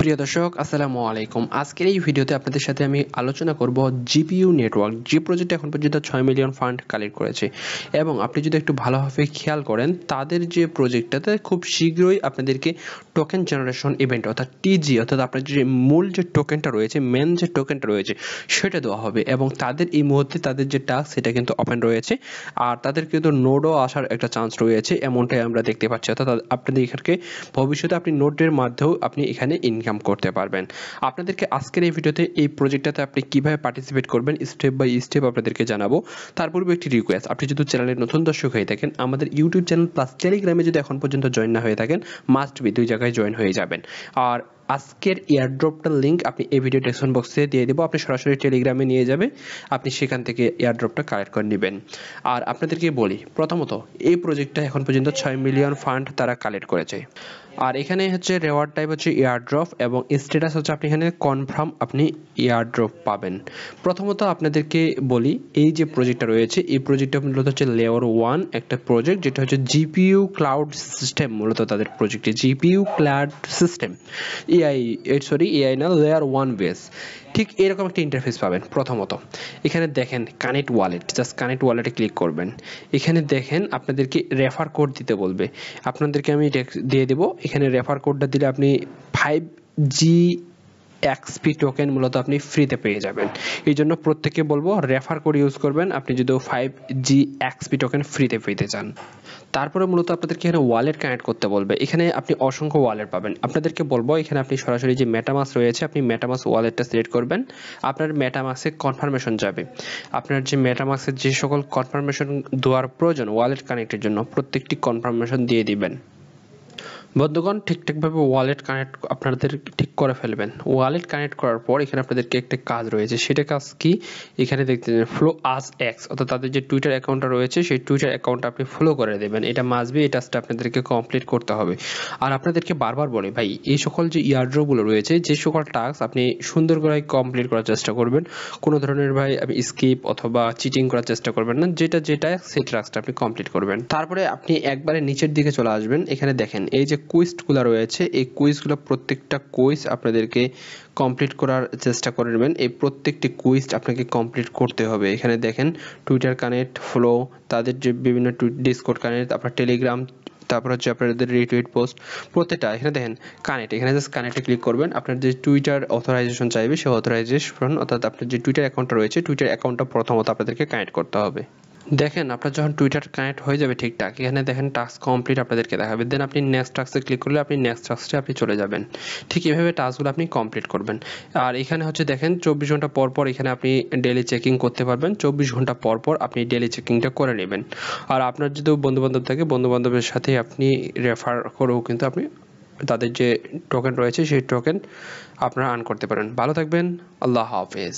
প্রিয় দর্শক আসসালামু আলাইকুম। আজকের এই ভিডিওতে আপনাদের সাথে আমি আলোচনা করব জিপিইউ নেটওয়ার্ক, যে প্রজেক্ট এখন পর্যন্ত 6 মিলিয়ন ফান্ড কালেক্ট করেছে। এবং আপনি যদি একটু ভালোভাবে খেয়াল করেন, তাদের যে প্রজেক্টটাতে খুব শীঘ্রই আপনাদেরকে টোকেন জেনারেশন ইভেন্ট অর্থাৎ টিজি অর্থাৎ আপনার যে মূল যে টোকেনটা রয়েছে, মেন যে টোকেনটা রয়েছে সেটা দেওয়া হবে। এবং তাদের এই মুহূর্তে তাদের যে টাস্ক সেটা কিন্তু ওপেন রয়েছে, আর তাদের কিন্তু নোডও আসার একটা চান্স রয়েছে, এমনটাই আমরা দেখতে পাচ্ছি। অর্থাৎ আপনাদের এখানে ভবিষ্যতে আপনি নোডের মাধ্যমেও আপনি এখানে ইনকাম করতে পারবেন। আপনাদেরকে আজকের এই ভিডিওতে এই প্রজেক্টটাতে আপনি কিভাবে পার্টিসিপেট করবেন স্টেপ বাই স্টেপ আপনাদেরকে জানাবো। তার পূর্বে একটি রিকোয়েস্ট, আপনি যদি চ্যানেলের নতুন দর্শক হয়ে থাকেন, আমাদের ইউটিউব চ্যানেল প্লাস টেলিগ্রামে যদি এখন পর্যন্ত জয়েন না হয়ে থাকেন, মাস্ট বি দুই জায়গায় জয়েন হয়ে যাবেন। আর আজকের এয়ারড্রপটার লিঙ্ক আপনি এই ভিডিও ডেসক্রিপশন বক্সে দিয়ে দেবো, আপনি সরাসরি টেলিগ্রামে নিয়ে যাবে, আপনি সেখান থেকে এয়ারড্রপটা কালেক্ট করে নেবেন। আর আপনাদেরকে বলি, প্রথমত এই প্রজেক্টটা এখন পর্যন্ত 6 মিলিয়ন ফান্ড তারা কালেক্ট করেছে। আর এখানে হচ্ছে রেওয়ার্ড টাইপ হচ্ছে এয়ারড্রপ এবং স্ট্যাটাস হচ্ছে আপনি এখানে কনফার্ম আপনি এয়ারড্রপ পাবেন। প্রথমত আপনাদেরকে বলি, এই যে প্রজেক্টটা রয়েছে এই প্রজেক্টটা মূলত হচ্ছে লেয়ার 1 একটা প্রজেক্ট, যেটা হচ্ছে জিপিইউ ক্লাউড সিস্টেম। মূলত তাদের প্রজেক্টে জিপিইউ ক্লাউড সিস্টেম এআই না, লেয়ার 1 বেস। ঠিক এরকম একটা ইন্টারফেস পাবেন। প্রথমত এখানে দেখেন কানেক্ট ওয়ালেট, জাস্ট কানেক্ট ওয়ালেটে ক্লিক করবেন। এখানে দেখেন আপনাদেরকে রেফার কোড দিতে বলবে, আপনাদেরকে আমি দিয়ে দেবো। এখানে রেফার কোডটা দিলে আপনি 5G এক্সপি টোকেন মূলত আপনি ফ্রিতে পেয়ে যাবেন। এই জন্য প্রত্যেককে বলবো রেফার কোড ইউজ করবেন আপনি যদি 5G এক্সপি টোকেন ফ্রিতে পেতে চান। তারপরে মূলত আপনাদেরকে এখানে ওয়ালেট কানেক্ট করতে বলবে। এখানে আপনি অসংখ্য ওয়ালেট পাবেন। আপনাদেরকে বলবো এখানে আপনি সরাসরি যে মেটামাস্ক রয়েছে, আপনি মেটামাস্ক ওয়ালেটটা সিলেক্ট করবেন। আপনার মেটামাস্কে কনফার্মেশন যাবে। আপনার যে মেটামাস্কের যে সকল কনফার্মেশন দেওয়ার প্রয়োজন ওয়ালেট কানেক্টের জন্য, প্রত্যেকটি কনফার্মেশন দিয়ে দিবেন। বন্ধুগণ, ঠিকঠাকভাবে ওয়ালেট কানেক্ট আপনাদের ঠিক করে ফেলবেন। ওয়ালেট কানেক্ট করার পর এখানে আপনাদেরকে একটা কাজ রয়েছে, সেটা কাজ কি এখানে দেখতে ফ্লো আস এক্স, অর্থাৎ তাদের যে টুইটার অ্যাকাউন্টটা রয়েছে সেই টুইটার অ্যাকাউন্টটা আপনি ফলো করে দেবেন। এটা মাস্ট বি, এই টাস্কটা আপনাদেরকে কমপ্লিট করতে হবে। আর আপনাদেরকে বারবার বলে ভাই, এই সকল যে ইয়ারড্রপগুলো রয়েছে, যে সকল টাস্ক আপনি সুন্দর করে কমপ্লিট করার চেষ্টা করবেন। কোনো ধরনের ভাই আপনি স্কিপ অথবা চিটিং করার চেষ্টা করবেন না, যেটা সেই টাস্কটা আপনি কমপ্লিট করবেন। তারপরে আপনি একবারে নিচের দিকে চলে আসবেন। এখানে দেখেন এই যে কুইজগুলো রয়েছে, এই কুইজগুলো প্রত্যেকটা কুইজ আপনাদেরকে কমপ্লিট করার চেষ্টা করে নেবেন। এই প্রত্যেকটি কুইজ আপনাকে কমপ্লিট করতে হবে। এখানে দেখেন টুইটার কানেক্ট, ফলো, তাদের যে বিভিন্ন ডিসকর্ড কানেক্ট, আপনার টেলিগ্রাম, তারপর হচ্ছে আপনাদের রিটুইট পোস্ট, প্রত্যেকটা এখানে দেখেন কানেক্ট। এখানে জাস্ট কানেক্টে ক্লিক করবেন। আপনার যে টুইটার অথরাইজেশন চাইবে সেই অথরাইজেশন অর্থাৎ আপনার যে টুইটার অ্যাকাউন্টটা রয়েছে টুইটার অ্যাকাউন্টটা প্রথমত আপনাদেরকে কানেক্ট করতে হবে। দেখেন আপনার যখন টুইটার কানেক্ট হয়ে যাবে ঠিকঠাক, এখানে দেখেন টাস্ক কমপ্লিট আপনাদেরকে দেখাবে। দেন আপনি নেক্সট টাস্কে ক্লিক করলে আপনি নেক্সট টাস্কে আপনি চলে যাবেন। ঠিক এভাবে টাস্কগুলো আপনি কমপ্লিট করবেন। আর এখানে হচ্ছে দেখেন 24 ঘন্টা পর পর এখানে আপনি ডেইলি চেকিং করতে পারবেন। 24 ঘন্টা পর পর আপনি ডেইলি চেকিংটা করে নেবেন। আর আপনার যদি বন্ধুবান্ধব থাকে, বন্ধুবান্ধবের সাথে আপনি রেফার করেও কিন্তু আপনি তাদের যে টোকেন রয়েছে সেই টোকেন আপনারা আর্ন করতে পারেন। ভালো থাকবেন, আল্লাহ হাফেজ।